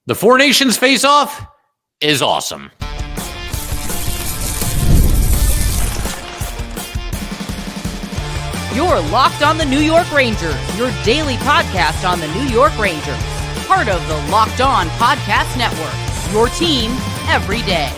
The Four Nations face-off is awesome. You're Locked on the New York Rangers, your daily podcast on the New York Rangers. Part of the Locked On Podcast Network, your team every day.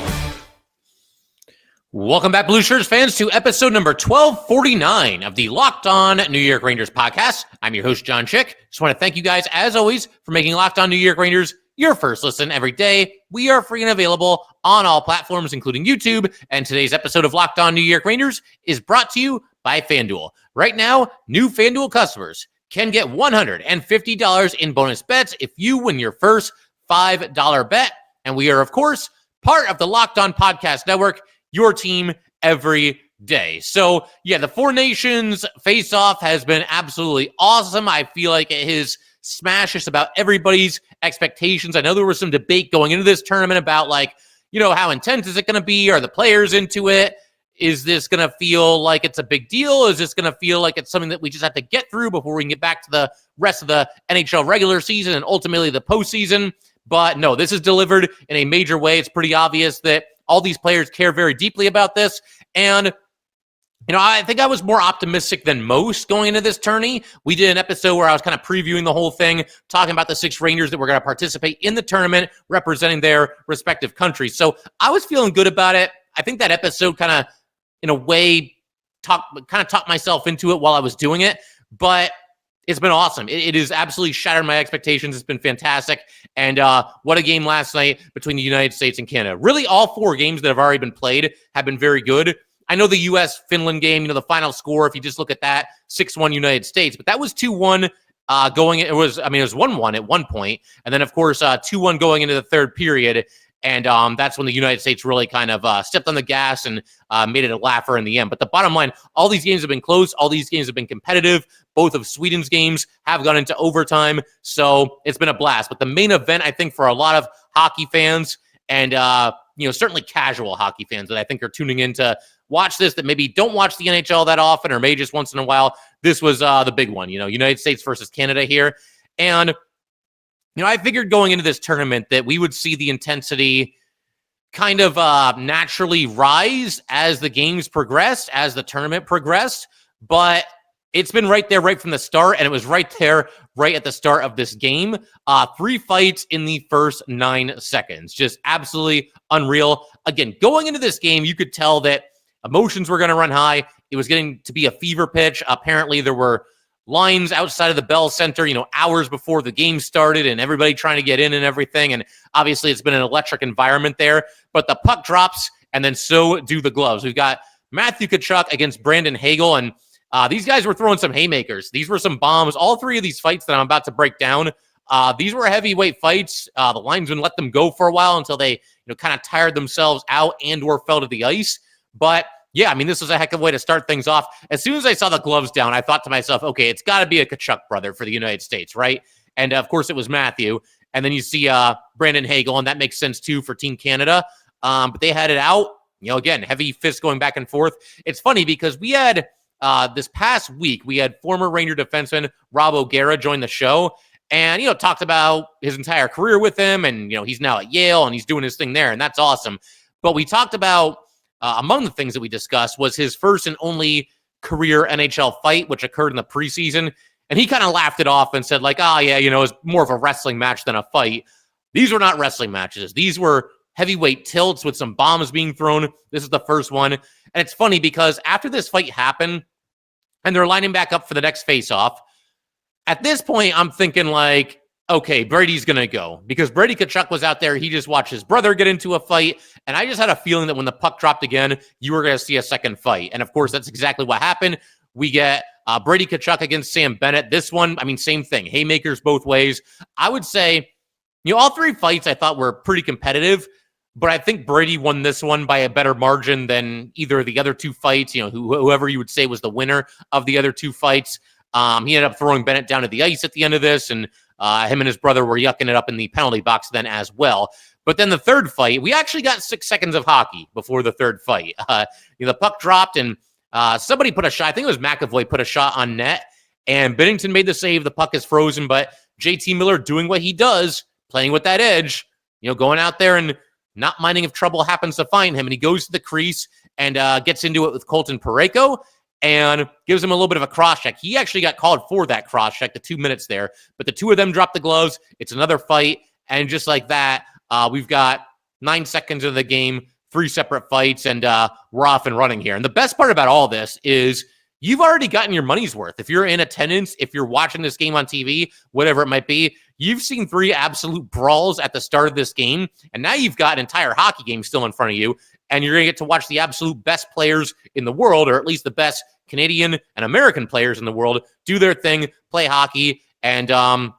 Welcome back, Blue Shirts fans, to episode number 1249 of the Locked On New York Rangers podcast. I'm your host, John Chick. Just want to thank you guys, as always, for making Locked On New York Rangers your first listen every day. We are free and available on all platforms, including YouTube. And today's episode of Locked On New York Rangers is brought to you by FanDuel. Right now, new FanDuel customers can get $150 in bonus bets if you win your first $5 bet. And we are, of course, part of the Locked On Podcast Network, your team every day. So, yeah, the Four Nations face-off has been absolutely awesome. I feel like it has smashed just about everybody's expectations. I know there was some debate going into this tournament about, like, how intense is it going to be? Are the players into it? Is this going to feel like it's a big deal? Is this going to feel like it's something that we just have to get through before we can get back to the rest of the NHL regular season and ultimately the postseason? But no, this is delivered in a major way. It's pretty obvious that all these players care very deeply about this. And, I think I was more optimistic than most going into this tourney. We did an episode where I was kind of previewing the whole thing, talking about the 6 Rangers that were going to participate in the tournament, representing their respective countries. So I was feeling good about it. I think that episode kind of, in a way, talked myself into it while I was doing it. But it's been awesome. It has absolutely shattered my expectations. It's been fantastic. And what a game last night between the United States and Canada. Really, all 4 games that have already been played have been very good. I know the U.S.-Finland game, the final score, if you just look at that, 6-1 United States. But that was 2-1 going. It was 1-1 at one point. And then, of course, 2-1 going into the third period. And that's when the United States really kind of stepped on the gas and made it a laugher in the end. But the bottom line, all these games have been close. All these games have been competitive. Both of Sweden's games have gone into overtime. So it's been a blast. But the main event, I think, for a lot of hockey fans and, certainly casual hockey fans that I think are tuning in to watch this, that maybe don't watch the NHL that often or maybe just once in a while, this was the big one, United States versus Canada here. And I figured going into this tournament that we would see the intensity kind of naturally rise as the games progressed, as the tournament progressed. But it's been right there right from the start, and it was right there right at the start of this game. 3 fights in the first 9 seconds. Just absolutely unreal. Again, going into this game, you could tell that emotions were going to run high. It was getting to be a fever pitch. Apparently, there were lines outside of the Bell Center, hours before the game started and everybody trying to get in and everything. And obviously it's been an electric environment there, but the puck drops and then so do the gloves. We've got Matthew Tkachuk against Brandon Hagel. And these guys were throwing some haymakers. These were some bombs. All 3 of these fights that I'm about to break down, these were heavyweight fights. The linesmen let them go for a while until they, kind of tired themselves out and or fell to the ice. But yeah, this was a heck of a way to start things off. As soon as I saw the gloves down, I thought to myself, okay, it's got to be a Tkachuk brother for the United States, right? And, of course, it was Matthew. And then you see Brandon Hagel, and that makes sense, too, for Team Canada. But they had it out. Again, heavy fists going back and forth. It's funny because we had, this past week, we had former Ranger defenseman Rob O'Gara join the show and, talked about his entire career with him. And, he's now at Yale, and he's doing his thing there, and that's awesome. But we talked about, among the things that we discussed was his first and only career NHL fight, which occurred in the preseason. And he kind of laughed it off and said, like, it's more of a wrestling match than a fight. These were not wrestling matches. These were heavyweight tilts with some bombs being thrown. This is the first one. And it's funny because after this fight happened and they're lining back up for the next face-off, at this point, I'm thinking like, okay, Brady's going to go because Brady Tkachuk was out there. He just watched his brother get into a fight. And I just had a feeling that when the puck dropped again, you were going to see a second fight. And of course, that's exactly what happened. We get Brady Tkachuk against Sam Bennett. This one, same thing. Haymakers both ways. I would say, all 3 fights I thought were pretty competitive, but I think Brady won this one by a better margin than either of the other 2 fights, whoever you would say was the winner of the other 2 fights. He ended up throwing Bennett down to the ice at the end of this, and him and his brother were yucking it up in the penalty box then as well. But then the third fight, we actually got 6 seconds of hockey before the third fight. The puck dropped, and somebody put a shot. I think it was McAvoy put a shot on net, and Binnington made the save. The puck is frozen, but JT Miller doing what he does, playing with that edge, going out there and not minding if trouble happens to find him. And he goes to the crease and gets into it with Colton Parayko and gives him a little bit of a cross check. He actually got called for that cross check, the 2 minutes there. But the two of them drop the gloves. It's another fight. And just like that, we've got 9 seconds of the game, 3 separate fights, and we're off and running here. And the best part about all this is you've already gotten your money's worth. If you're in attendance, if you're watching this game on TV, whatever it might be, you've seen 3 absolute brawls at the start of this game, and now you've got an entire hockey game still in front of you, and you're going to get to watch the absolute best players in the world, or at least the best Canadian and American players in the world, do their thing, play hockey, and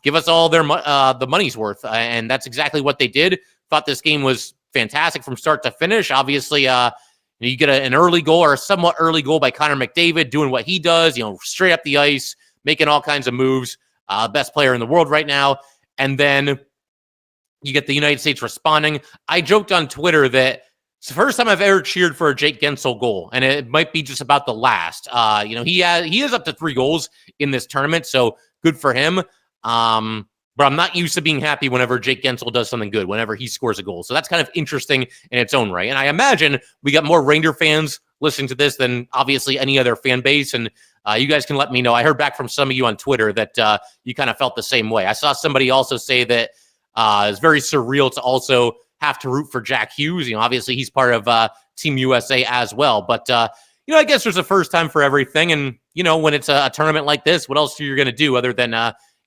give us all their the money's worth. And that's exactly what they did. Thought this game was fantastic from start to finish. Obviously, you get an early goal or a somewhat early goal by Connor McDavid doing what he does, straight up the ice, making all kinds of moves. Best player in the world right now. And then you get the United States responding. I joked on Twitter that it's the first time I've ever cheered for a Jake Gensel goal, and it might be just about the last. He is up to 3 goals in this tournament, so good for him. But I'm not used to being happy whenever Jake Gensel does something good, whenever he scores a goal. So that's kind of interesting in its own right. And I imagine we got more Ranger fans listening to this than obviously any other fan base. And you guys can let me know. I heard back from some of you on Twitter that you kind of felt the same way. I saw somebody also say that it's very surreal to also have to root for Jack Hughes. Obviously he's part of Team USA as well. But, I guess there's a first time for everything. And, when it's a tournament like this, what else are you going to do other than,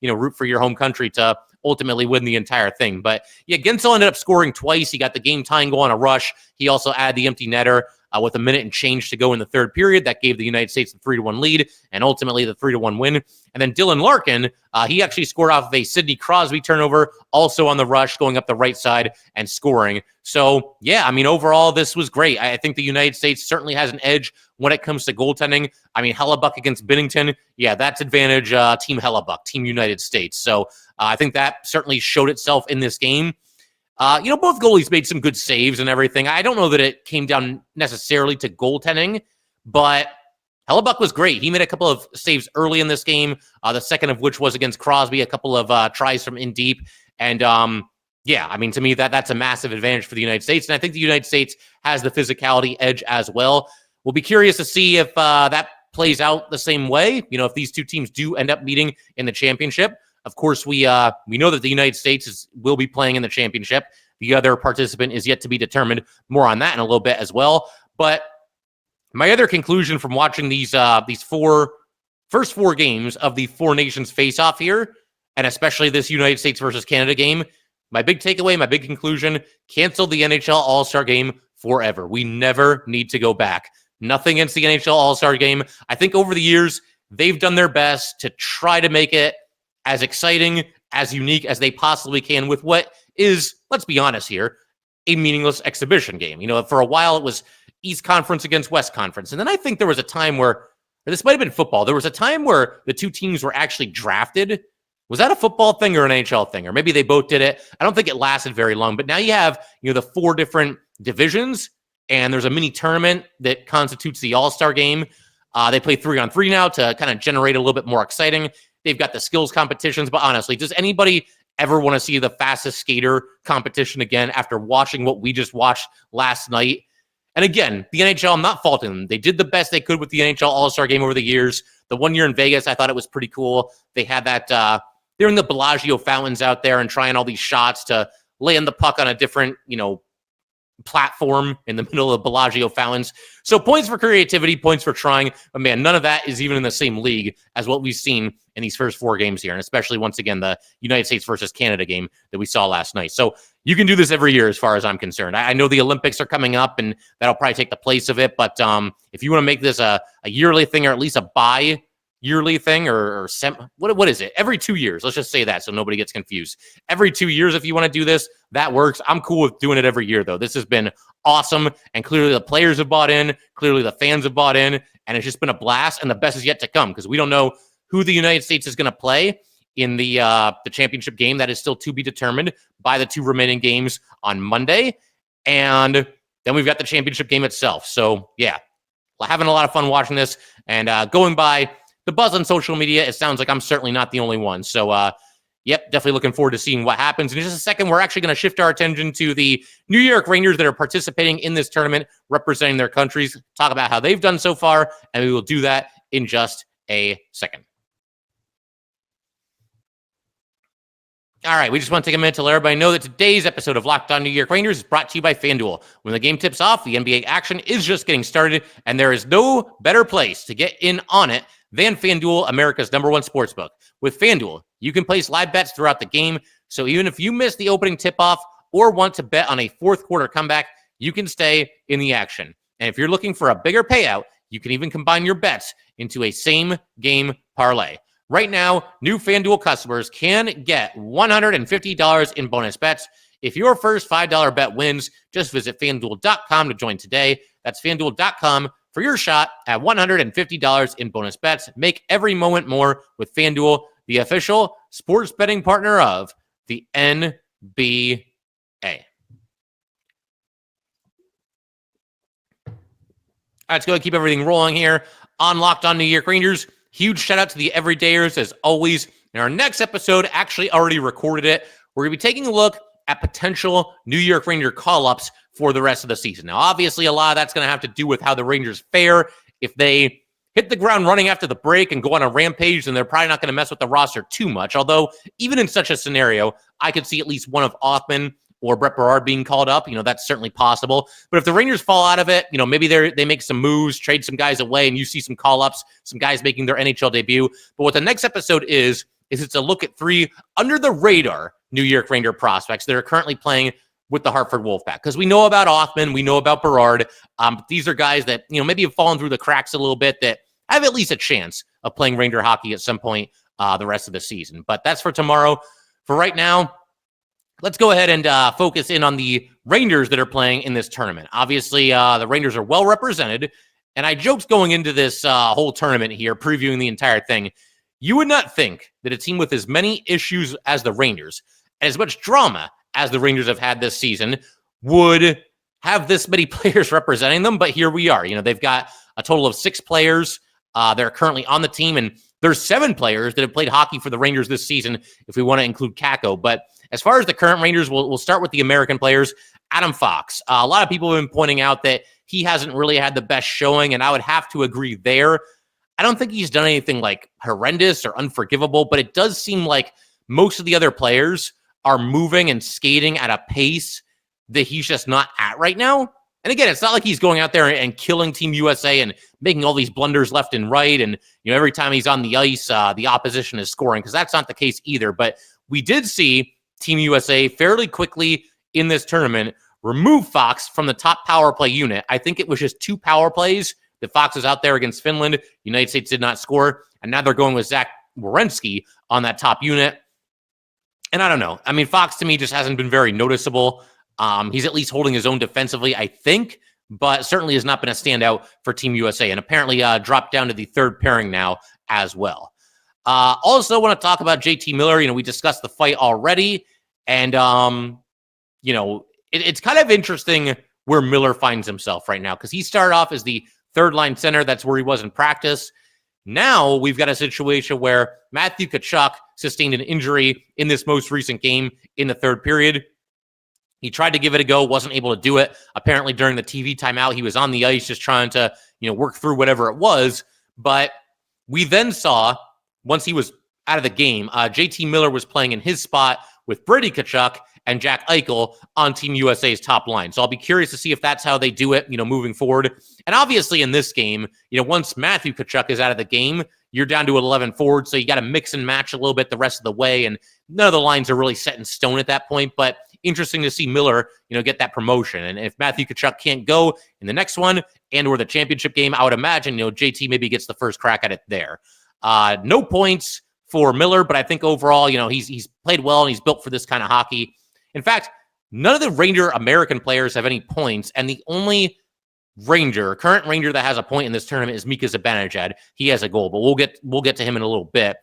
root for your home country to ultimately win the entire thing? But yeah, Gensel ended up scoring twice. He got the game tying goal on a rush. He also added the empty netter with a minute and change to go in the third period. That gave the United States the 3-1 lead and ultimately the 3-1 win. And then Dylan Larkin, he actually scored off of a Sidney Crosby turnover, also on the rush, going up the right side and scoring. So yeah, overall, this was great. I think the United States certainly has an edge when it comes to goaltending. Hellebuck against Binnington, yeah, that's advantage Team Hellebuck, Team United States. So I think that certainly showed itself in this game. Both goalies made some good saves and everything. I don't know that it came down necessarily to goaltending, but Hellebuck was great. He made a couple of saves early in this game, the second of which was against Crosby, a couple of tries from in deep. And to me, that's a massive advantage for the United States. And I think the United States has the physicality edge as well. We'll be curious to see if that plays out the same way. If these two teams do end up meeting in the championship. Of course, we know that the United States will be playing in the championship. The other participant is yet to be determined. More on that in a little bit as well. But my other conclusion from watching these first four games of the Four Nations face-off here, and especially this United States versus Canada game, my big takeaway, my big conclusion, cancel the NHL All-Star game forever. We never need to go back. Nothing against the NHL All-Star game. I think over the years, they've done their best to try to make it as exciting, as unique as they possibly can with what is, let's be honest here, a meaningless exhibition game. For a while it was East Conference against West Conference. And then I think there was a time where, this might have been football, there was a time where the two teams were actually drafted. Was that a football thing or an NHL thing? Or maybe they both did it. I don't think it lasted very long. But now you have, the 4 different divisions, and there's a mini tournament that constitutes the All-Star game. They play 3-on-3 now to kind of generate a little bit more exciting. They've got the skills competitions, but honestly, does anybody ever want to see the fastest skater competition again after watching what we just watched last night? And again, the NHL, I'm not faulting them. They did the best they could with the NHL All-Star game over the years. The one year in Vegas, I thought it was pretty cool. They had that, they're in the Bellagio fountains out there and trying all these shots to land the puck on a different, platform in the middle of Bellagio fountains. So points for creativity, points for trying. But man, none of that is even in the same league as what we've seen in these first 4 games here. And especially once again, the United States versus Canada game that we saw last night. So you can do this every year as far as I'm concerned. I know the Olympics are coming up and that'll probably take the place of it. But if you want to make this a yearly thing or at least a bi-yearly thing what is it? Every 2 years. Let's just say that so nobody gets confused. Every 2 years, if you want to do this, that works. I'm cool with doing it every year, though. This has been awesome. And clearly the players have bought in. Clearly the fans have bought in. And it's just been a blast. And the best is yet to come because we don't know who the United States is going to play in the championship game. That is still to be determined by the 2 remaining games on Monday. And then we've got the championship game itself. So, yeah, having a lot of fun watching this and going by the buzz on social media. It sounds like I'm certainly not the only one. So, Yep, definitely looking forward to seeing what happens. In just a second, we're actually going to shift our attention to the New York Rangers that are participating in this tournament, representing their countries, talk about how they've done so far, and we will do that in just a second. All right, we just want to take a minute to let everybody know that today's episode of Locked On New York Rangers is brought to you by FanDuel. When the game tips off, the NBA action is just getting started, and there is no better place to get in on it than FanDuel, America's #1 sportsbook. With FanDuel, you can place live bets throughout the game, so even if you miss the opening tip-off or want to bet on a fourth quarter comeback, you can stay in the action. And if you're looking for a bigger payout, you can even combine your bets into a same-game parlay. Right now, new FanDuel customers can get $150 in bonus bets. If your first $5 bet wins, just visit FanDuel.com to join today. That's FanDuel.com for your shot at $150 in bonus bets. Make every moment more with FanDuel, the official sports betting partner of the NBA. All right, let's go and keep everything rolling here on Locked On New York Rangers. Huge shout out to the everydayers as always. In our next episode, actually already recorded it. We're going to be taking a look at potential New York Ranger call-ups for the rest of the season. Now, obviously, a lot of that's going to have to do with how the Rangers fare. If they hit the ground running after the break and go on a rampage, then they're probably not going to mess with the roster too much. Although, even in such a scenario, I could see at least one of Othman or Brett Berard being called up. That's certainly possible. But if the Rangers fall out of it, maybe they make some moves, trade some guys away, and you see some call-ups, some guys making their NHL debut. But what the next episode is it's a look at 3 under-the-radar New York Ranger prospects that are currently playing with the Hartford Wolfpack. Because we know about Othman, we know about Berard. These are guys that, maybe have fallen through the cracks a little bit that have at least a chance of playing Ranger hockey at some point the rest of the season. But that's for tomorrow. For right now, let's go ahead and focus in on the Rangers that are playing in this tournament. Obviously, the Rangers are well represented, and I joked going into this whole tournament here, previewing the entire thing. You would not think that a team with as many issues as the Rangers, and as much drama as the Rangers have had this season, would have this many players representing them, but here we are. They've got a total of 6 players that are currently on the team, and there's 7 players that have played hockey for the Rangers this season, if we want to include Kakko. But as far as the current Rangers, we'll start with the American players. Adam Fox. A lot of people have been pointing out that he hasn't really had the best showing, and I would have to agree there. I don't think he's done anything like horrendous or unforgivable, but it does seem like most of the other players are moving and skating at a pace that he's just not at right now. And again, it's not like he's going out there and killing Team USA and making all these blunders left and right. And, every time he's on the ice, the opposition is scoring, because that's not the case either. But we did see Team USA fairly quickly in this tournament remove Fox from the top power play unit. I think it was just 2 power plays that Fox was out there against Finland. United States did not score. And now they're going with Zach Werenski on that top unit. And I don't know. I mean, Fox to me just hasn't been very noticeable. He's at least holding his own defensively, I think, but certainly has not been a standout for Team USA, and apparently dropped down to the 3rd pairing now as well. Also want to talk about JT Miller. We discussed the fight already, and it's kind of interesting where Miller finds himself right now, because he started off as the 3rd-line center. That's where he was in practice. Now we've got a situation where Matthew Tkachuk sustained an injury in this most recent game in the 3rd period. He tried to give it a go, wasn't able to do it. Apparently during the TV timeout, he was on the ice just trying to, work through whatever it was. But we then saw, once he was out of the game, JT Miller was playing in his spot with Brady Tkachuk and Jack Eichel on Team USA's top line. So I'll be curious to see if that's how they do it, moving forward. And obviously in this game, once Matthew Tkachuk is out of the game, you're down to 11 forward. So you got to mix and match a little bit the rest of the way. And none of the lines are really set in stone at that point. But interesting to see Miller, get that promotion. And if Matthew Tkachuk can't go in the next one and or the championship game, I would imagine, JT maybe gets the first crack at it there. No points for Miller, but I think overall, he's played well and he's built for this kind of hockey. In fact, none of the Ranger American players have any points, and the only current Ranger that has a point in this tournament is Mika Zibanejad. He has a goal, but we'll get to him in a little bit.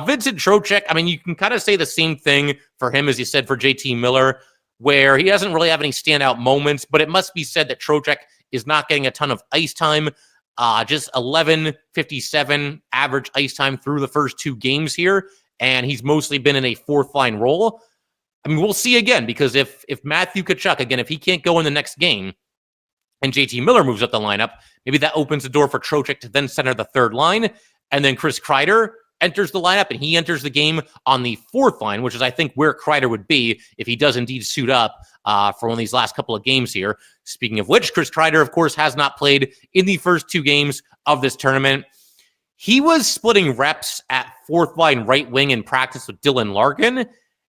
Vincent Trocheck, I mean, you can kind of say the same thing for him as you said for JT Miller, where he doesn't really have any standout moments, but it must be said that Trocheck is not getting a ton of ice time. Just 11:57 average ice time through the first 2 games here. and he's mostly been in a fourth line role. I mean, we'll see again, because if Matthew Tkachuk, again, if he can't go in the next game and JT Miller moves up the lineup, maybe that opens the door for Trocheck to then center the third line, and then Chris Kreider enters the lineup, and he enters the game on the fourth line, which is, I think, where Kreider would be if he does indeed suit up for one of these last couple of games here. Speaking of which, Chris Kreider, of course, has not played in the first two games of this tournament. He was splitting reps at fourth line right wing in practice with Dylan Larkin,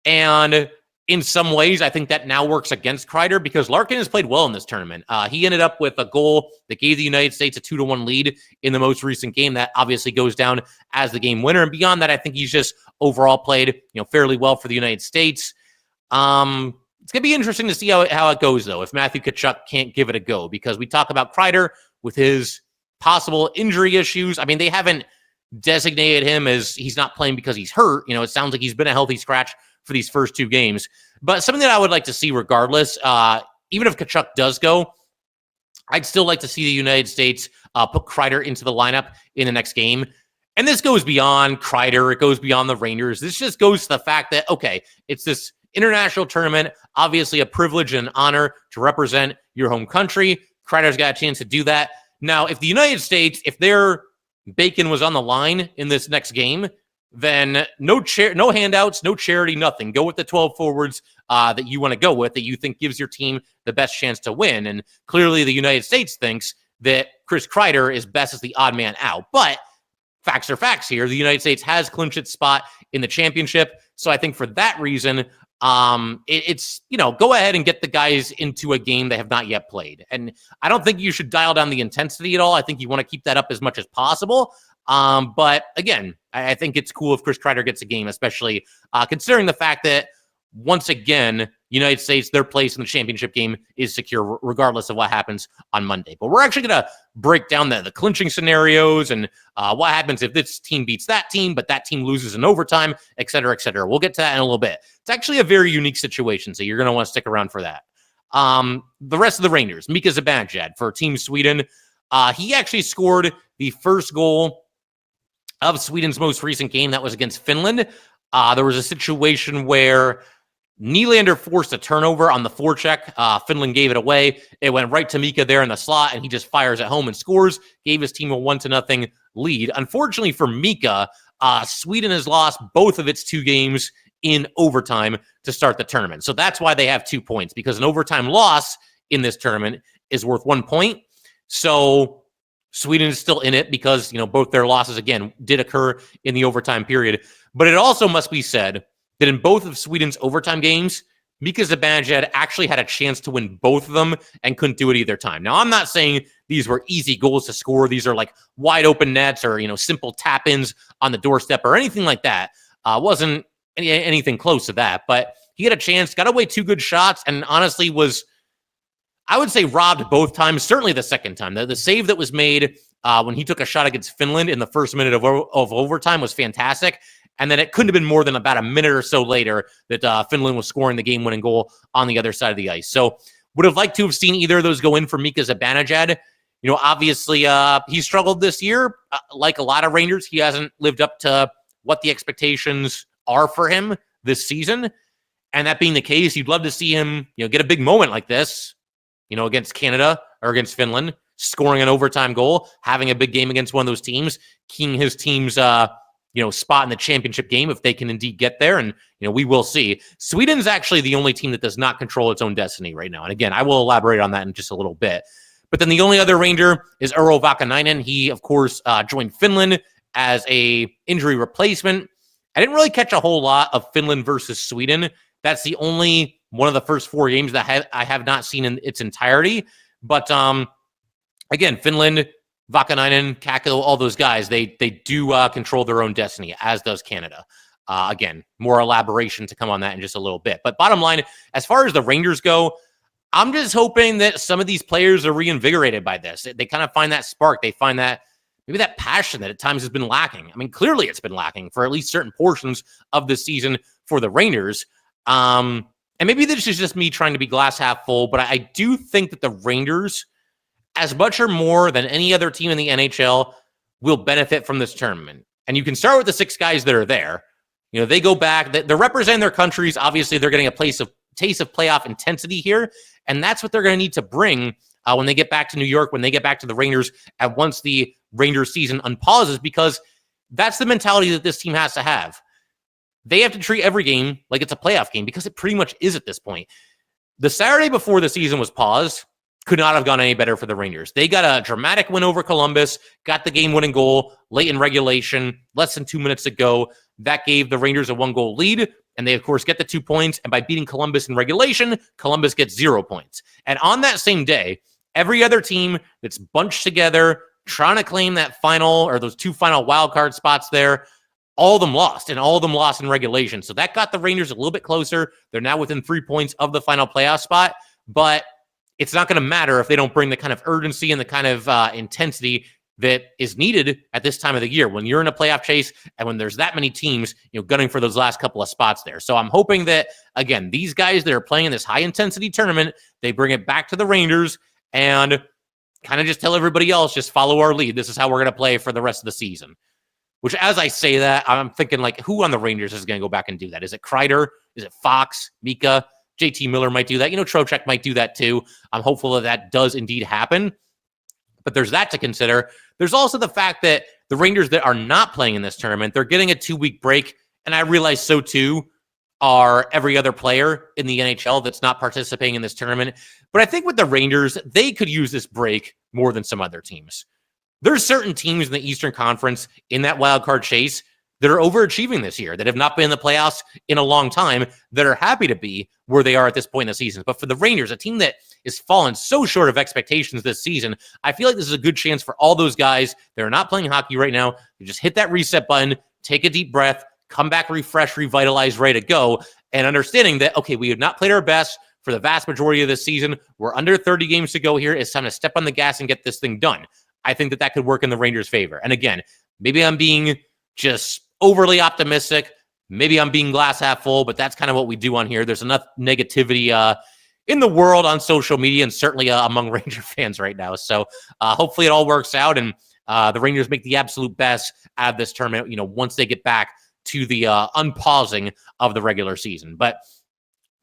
and in some ways, I think that now works against Kreider, because Larkin has played well in this tournament. He ended up with a goal that gave the United States a 2-1 lead in the most recent game. That obviously goes down as the game winner. And beyond that, I think he's just overall played, fairly well for the United States. It's going to be interesting to see how it goes, though, if Matthew Tkachuk can't give it a go, because we talk about Kreider with his possible injury issues. I mean, they haven't designated him as he's not playing because he's hurt. It sounds like he's been a healthy scratch for these first two games. But something that I would like to see regardless, even if Tkachuk does go, I'd still like to see the United States put Kreider into the lineup in the next game. And this goes beyond Kreider. It goes beyond the Rangers. This just goes to the fact that, okay, it's this international tournament, obviously a privilege and honor to represent your home country. Kreider's got a chance to do that. Now, if the United States, if their bacon was on the line in this next game, then no handouts, no charity, nothing. Go with the 12 forwards that you want to go with, that you think gives your team the best chance to win. And clearly the United States thinks that Chris Kreider is best as the odd man out. But facts are facts here. The United States has clinched its spot in the championship. So I think for that reason, it's, go ahead and get the guys into a game they have not yet played. And I don't think you should dial down the intensity at all. I think you want to keep that up as much as possible. But again, I think it's cool if Chris Kreider gets a game, especially considering the fact that, once again, United States, their place in the championship game is secure regardless of what happens on Monday. But we're actually going to break down the clinching scenarios and what happens if this team beats that team, but that team loses in overtime, et cetera, et cetera. We'll get to that in a little bit. It's actually a very unique situation, so you're going to want to stick around for that. The rest of the Rangers, Mika Zibanejad for Team Sweden. He actually scored the first goal of Sweden's most recent game. That was against Finland. There was a situation where Nylander forced a turnover on the forecheck. Finland gave it away. It went right to Mika there in the slot, and he just fires at home and scores. Gave his team a 1-0 lead. Unfortunately for Mika, Sweden has lost both of its two games in overtime to start the tournament. So that's why they have 2 points, because an overtime loss in this tournament is worth 1 point. So Sweden is still in it because, both their losses, again, did occur in the overtime period. But it also must be said that in both of Sweden's overtime games, Mika Zibanejad actually had a chance to win both of them and couldn't do it either time. Now, I'm not saying these were easy goals to score. These are like wide open nets or, simple tap-ins on the doorstep or anything like that. Wasn't anything close to that, but he had a chance, got away 2 good shots, and honestly was, I would say, robbed both times. Certainly the second time. The save that was made when he took a shot against Finland in the first minute of overtime was fantastic. And then it couldn't have been more than about a minute or so later that Finland was scoring the game-winning goal on the other side of the ice. So would have liked to have seen either of those go in for Mika Zibanejad. Obviously he struggled this year. Like a lot of Rangers, he hasn't lived up to what the expectations are for him this season. And that being the case, you'd love to see him, get a big moment like this, against Canada or against Finland, scoring an overtime goal, having a big game against one of those teams, keying his team's, spot in the championship game if they can indeed get there. And, we will see. Sweden's actually the only team that does not control its own destiny right now. And again, I will elaborate on that in just a little bit. But then the only other Ranger is Urho Vakanainen. He, of course, joined Finland as a injury replacement. I didn't really catch a whole lot of Finland versus Sweden. That's the only one of the first 4 games that I have not seen in its entirety. But again, Finland, Vakanainen, Kakko, all those guys, they do control their own destiny, as does Canada. Again, more elaboration to come on that in just a little bit. But bottom line, as far as the Rangers go, I'm just hoping that some of these players are reinvigorated by this. They kind of find that spark. They find that maybe that passion that at times has been lacking. I mean, clearly it's been lacking for at least certain portions of the season for the Rangers. And maybe this is just me trying to be glass half full, but I do think that the Rangers, as much or more than any other team in the NHL, will benefit from this tournament. And you can start with the 6 guys that are there. They go back. They're representing their countries. Obviously, they're getting a taste of playoff intensity here, and that's what they're going to need to bring when they get back to New York, when they get back to the Rangers, and once the Rangers season unpauses, because that's the mentality that this team has to have. They have to treat every game like it's a playoff game, because it pretty much is at this point. The Saturday before the season was paused could not have gone any better for the Rangers. They got a dramatic win over Columbus, got the game-winning goal late in regulation, less than 2 minutes to go. That gave the Rangers a 1-goal lead, and they, of course, get the 2 points. And by beating Columbus in regulation, Columbus gets 0 points. And on that same day, every other team that's bunched together, trying to claim that final or those 2 final wild card spots there, all of them lost, and all of them lost in regulation. So that got the Rangers a little bit closer. They're now within 3 points of the final playoff spot, but it's not going to matter if they don't bring the kind of urgency and the kind of intensity that is needed at this time of the year when you're in a playoff chase and when there's that many teams, gunning for those last couple of spots there. So I'm hoping that, again, these guys that are playing in this high-intensity tournament, they bring it back to the Rangers and kind of just tell everybody else, just follow our lead. This is how we're going to play for the rest of the season. Which, as I say that, I'm thinking, like, who on the Rangers is going to go back and do that? Is it Kreider? Is it Fox? Mika? JT Miller might do that. Trocheck might do that too. I'm hopeful that does indeed happen. But there's that to consider. There's also the fact that the Rangers that are not playing in this tournament, they're getting a 2-week break. And I realize so too are every other player in the NHL that's not participating in this tournament. But I think with the Rangers, they could use this break more than some other teams. There's certain teams in the Eastern Conference in that wild card chase that are overachieving this year, that have not been in the playoffs in a long time, that are happy to be where they are at this point in the season. But for the Rangers, a team that is fallen so short of expectations this season, I feel like this is a good chance for all those guys that are not playing hockey right now to just hit that reset button, take a deep breath, come back refreshed, revitalized, ready to go, and understanding that, okay, we have not played our best for the vast majority of this season. We're under 30 games to go here. It's time to step on the gas and get this thing done. I think that could work in the Rangers' favor. And again, maybe I'm being just overly optimistic. Maybe I'm being glass half full, but that's kind of what we do on here. There's enough negativity in the world on social media and certainly among Ranger fans right now. So hopefully it all works out and the Rangers make the absolute best out of this tournament, once they get back to the unpausing of the regular season. But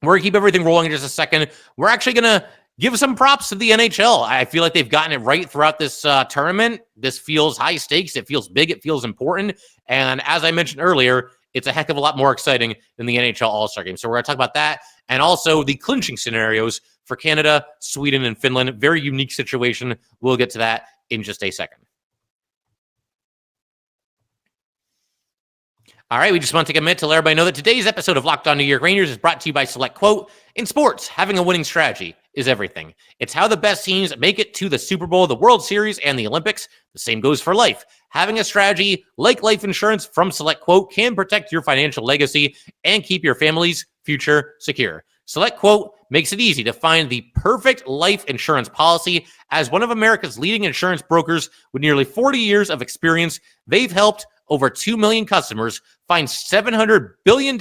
we're going to keep everything rolling in just a second. We're actually going to give some props to the NHL. I feel like they've gotten it right throughout this tournament. This feels high stakes. It feels big. It feels important. And as I mentioned earlier, it's a heck of a lot more exciting than the NHL All-Star Game. So we're going to talk about that and also the clinching scenarios for Canada, Sweden, and Finland. Very unique situation. We'll get to that in just a second. All right, we just want to take a minute to let everybody know that today's episode of Locked On New York Rangers is brought to you by SelectQuote. In sports, having a winning strategy is everything. It's how the best teams make it to the Super Bowl, the World Series, and the Olympics. The same goes for life. Having a strategy like life insurance from SelectQuote can protect your financial legacy and keep your family's future secure. SelectQuote makes it easy to find the perfect life insurance policy. As one of America's leading insurance brokers with nearly 40 years of experience, they've helped over 2 million customers find $700 billion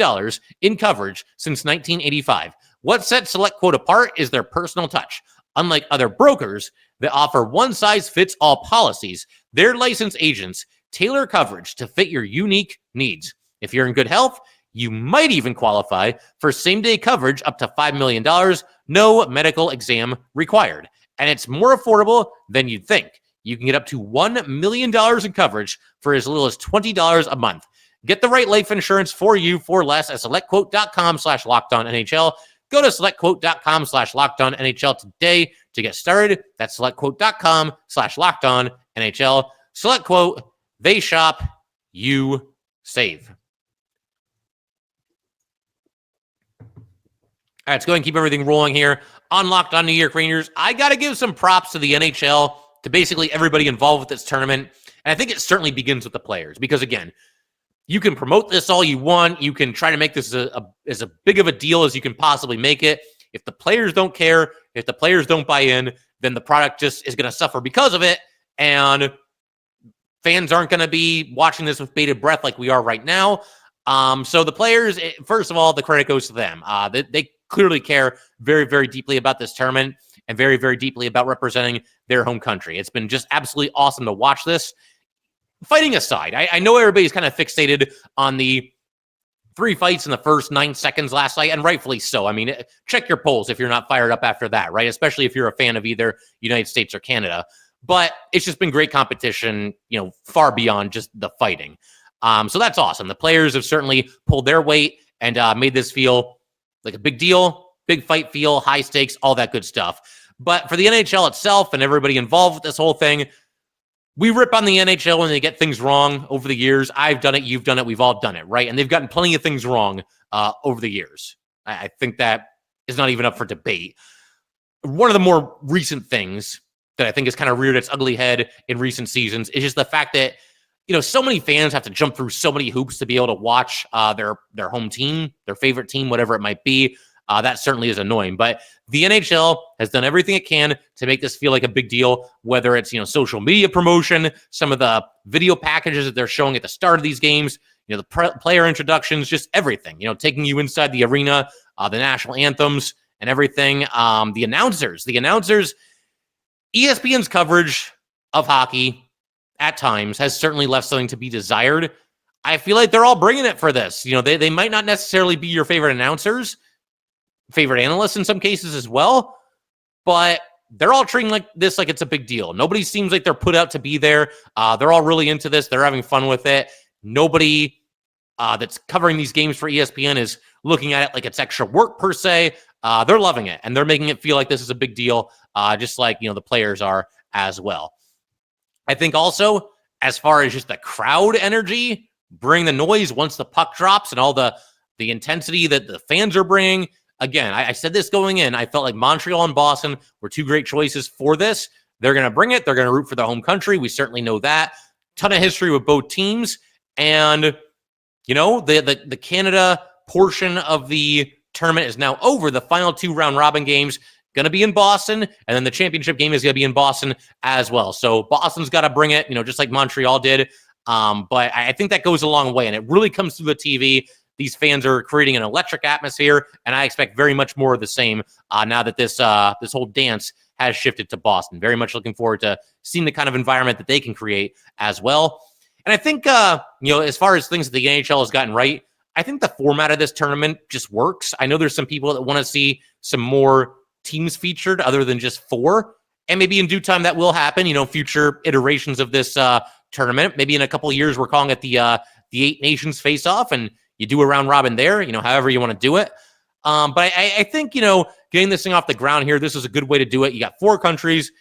in coverage since 1985. What sets SelectQuote apart is their personal touch. Unlike other brokers that offer one-size-fits-all policies, their licensed agents tailor coverage to fit your unique needs. If you're in good health, you might even qualify for same-day coverage up to $5 million, no medical exam required. And it's more affordable than you'd think. You can get up to $1 million in coverage for as little as $20 a month. Get the right life insurance for you for less at SelectQuote.com/LockedOnNHL. Go to SelectQuote.com/LockedOnNHL today to get started. That's SelectQuote.com/LockedOnNHL. SelectQuote, they shop, you save. All right, let's go ahead and keep everything rolling here on Locked On New York Rangers. I got to give some props to the NHL, to basically everybody involved with this tournament. And I think it certainly begins with the players because, again, you can promote this all you want. You can try to make this as a big of a deal as you can possibly make it. If the players don't care, if the players don't buy in, then the product just is going to suffer because of it. And fans aren't going to be watching this with bated breath like we are right now. So the players, first of all, the credit goes to them. They clearly care very, very deeply about this tournament and very, very deeply about representing their home country. It's been just absolutely awesome to watch this. Fighting aside, I know everybody's kind of fixated on the 3 fights in the first 9 seconds last night, and rightfully so. I mean, check your polls if you're not fired up after that, right? Especially if you're a fan of either United States or Canada. But it's just been great competition, far beyond just the fighting. So that's awesome. The players have certainly pulled their weight and made this feel like a big deal, big fight feel, high stakes, all that good stuff. But for the NHL itself and everybody involved with this whole thing, we rip on the NHL when they get things wrong over the years. I've done it. You've done it. We've all done it, right? And they've gotten plenty of things wrong over the years. I think that is not even up for debate. One of the more recent things that I think has kind of reared its ugly head in recent seasons is just the fact that, so many fans have to jump through so many hoops to be able to watch their home team, their favorite team, whatever it might be. That certainly is annoying. But the NHL has done everything it can to make this feel like a big deal, whether it's, social media promotion, some of the video packages that they're showing at the start of these games, the player introductions, just everything, taking you inside the arena, the national anthems and everything. The announcers, ESPN's coverage of hockey at times has certainly left something to be desired. I feel like they're all bringing it for this. They might not necessarily be your favorite announcers, favorite analysts in some cases as well, but they're all treating this like it's a big deal. Nobody seems like they're put out to be there. They're all really into this. They're having fun with it. Nobody that's covering these games for ESPN is looking at it like it's extra work per se. They're loving it, and they're making it feel like this is a big deal, just like the players are as well. I think also, as far as just the crowd energy, bring the noise once the puck drops and all the intensity that the fans are bringing. Again, I said this going in. I felt like Montreal and Boston were 2 great choices for this. They're going to bring it. They're going to root for their home country. We certainly know that. Ton of history with both teams. And, the Canada portion of the tournament is now over. The final 2 round-robin games going to be in Boston, and then the championship game is going to be in Boston as well. So Boston's got to bring it, just like Montreal did. But I think that goes a long way, and it really comes through the TV. These fans are creating an electric atmosphere, and I expect very much more of the same now that this whole dance has shifted to Boston. Very much looking forward to seeing the kind of environment that they can create as well. And I think, as far as things that the NHL has gotten right, I think the format of this tournament just works. I know there's some people that want to see some more teams featured other than just 4. And maybe in due time that will happen, future iterations of this tournament. Maybe in a couple of years, we're calling it the 8 Nations Face-Off, and you do a round robin there, however you want to do it. But I think, getting this thing off the ground here, this is a good way to do it. You got 4 countries.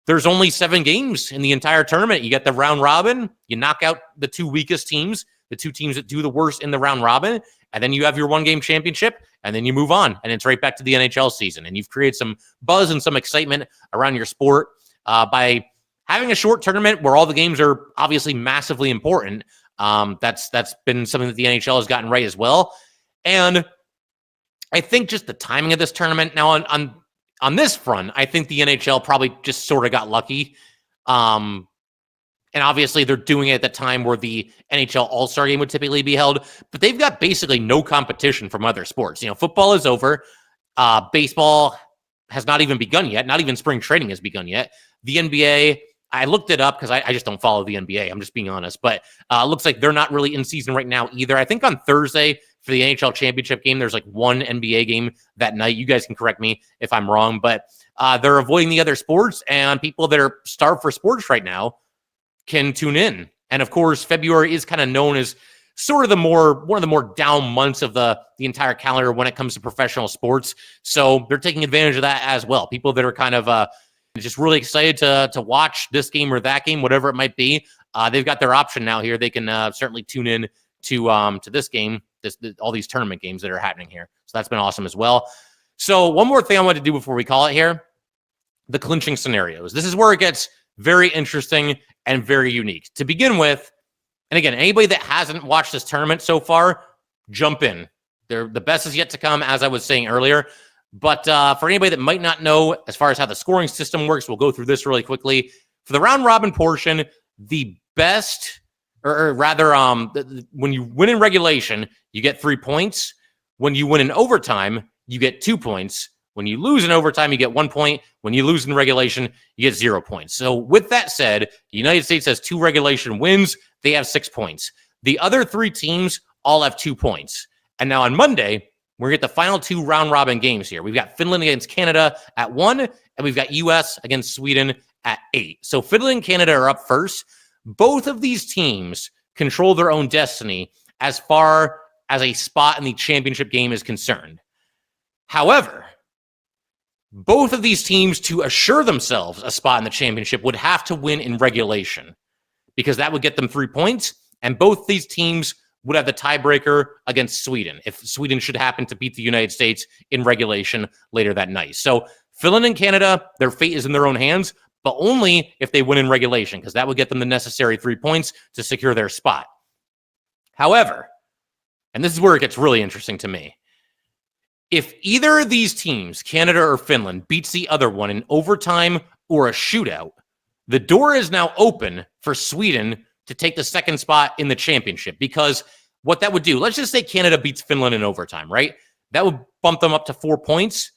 There's only 7 games in the entire tournament. You get the round robin. You knock out the 2 weakest teams, the 2 teams that do the worst in the round robin. And then you have your 1-game championship, and then you move on. And it's right back to the NHL season. And you've created some buzz and some excitement around your sport by having a short tournament where all the games are obviously massively important. That's been something that the NHL has gotten right as well. And I think just the timing of this tournament now on this front, I think the NHL probably just sort of got lucky. And obviously they're doing it at the time where the NHL All-Star game would typically be held, but they've got basically no competition from other sports. Football is over. Baseball has not even begun yet. Not even spring training has begun yet. The NBA, I looked it up because I just don't follow the NBA. I'm just being honest. But it looks like they're not really in season right now either. I think on Thursday for the NHL championship game, there's 1 NBA game that night. You guys can correct me if I'm wrong. But they're avoiding the other sports, and people that are starved for sports right now can tune in. And of course, February is kind of known as sort of one of the more down months of the entire calendar when it comes to professional sports. So they're taking advantage of that as well. People that are kind of just really excited to watch this game or that game, whatever it might be. They've got their option now here. They can certainly tune in to this game, all these tournament games that are happening here. So that's been awesome as well. So one more thing I want to do before we call it here, the clinching scenarios. This is where it gets very interesting and very unique. To begin with, and again, anybody that hasn't watched this tournament so far, jump in. The best is yet to come, as I was saying earlier. But for anybody that might not know, as far as how the scoring system works, we'll go through this really quickly. For the round robin portion, the best, or rather, when you win in regulation, you get 3 points. When you win in overtime, you get 2 points. When you lose in overtime, you get 1 point. When you lose in regulation, you get 0 points. So with that said, the United States has 2 regulation wins. They have 6 points. The other 3 teams all have 2 points. And now on Monday, we're going to get the final 2 round-robin games here. We've got Finland against Canada at 1, and we've got U.S. against Sweden at 8. So Finland and Canada are up first. Both of these teams control their own destiny as far as a spot in the championship game is concerned. However, both of these teams, to assure themselves a spot in the championship, would have to win in regulation because that would get them 3 points, and both these teams would have the tiebreaker against Sweden if Sweden should happen to beat the United States in regulation later that night. So Finland and Canada, their fate is in their own hands, but only if they win in regulation, because that would get them the necessary 3 points to secure their spot. However, and this is where it gets really interesting to me, if either of these teams, Canada or Finland, beats the other one in overtime or a shootout, the door is now open for Sweden to take the second spot in the championship, because what that would do, let's just say Canada beats Finland in overtime, right? That would bump them up to 4 points.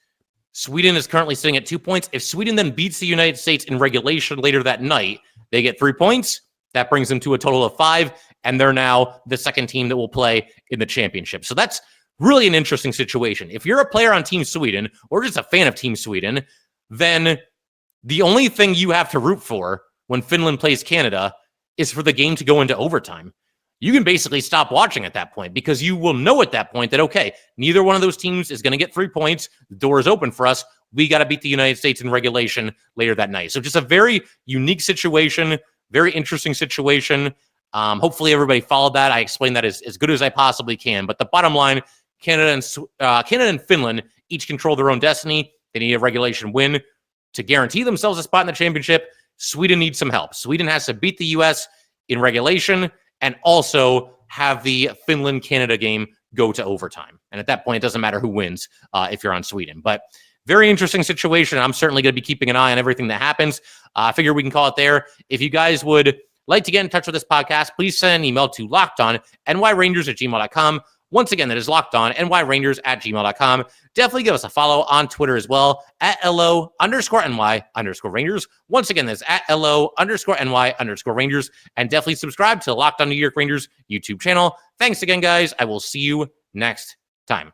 Sweden is currently sitting at 2 points. If Sweden then beats the United States in regulation later that night, they get 3 points. That brings them to a total of 5, and they're now the second team that will play in the championship. So that's really an interesting situation. If you're a player on Team Sweden or just a fan of Team Sweden, then the only thing you have to root for when Finland plays Canada is for the game to go into overtime. You can basically stop watching at that point because you will know at that point that, okay, neither one of those teams is going to get 3 points. The door is open for us. We got to beat the United States in regulation later that night. So just a very unique situation, very interesting situation. Hopefully everybody followed that. I explained that as good as I possibly can. But the bottom line, Canada and Finland each control their own destiny. They need a regulation win to guarantee themselves a spot in the championship. Sweden needs some help. Sweden has to beat the U.S. in regulation and also have the Finland-Canada game go to overtime. And at that point, it doesn't matter who wins if you're on Sweden. But very interesting situation. I'm certainly going to be keeping an eye on everything that happens. I figure we can call it there. If you guys would like to get in touch with this podcast, please send an email to lockedonnyrangers@gmail.com. Once again, that is lockedonnyrangers@gmail.com. Definitely give us a follow on Twitter as well at @LO_NY_Rangers. Once again, that's at @LO_NY_Rangers. And definitely subscribe to the Locked On New York Rangers YouTube channel. Thanks again, guys. I will see you next time.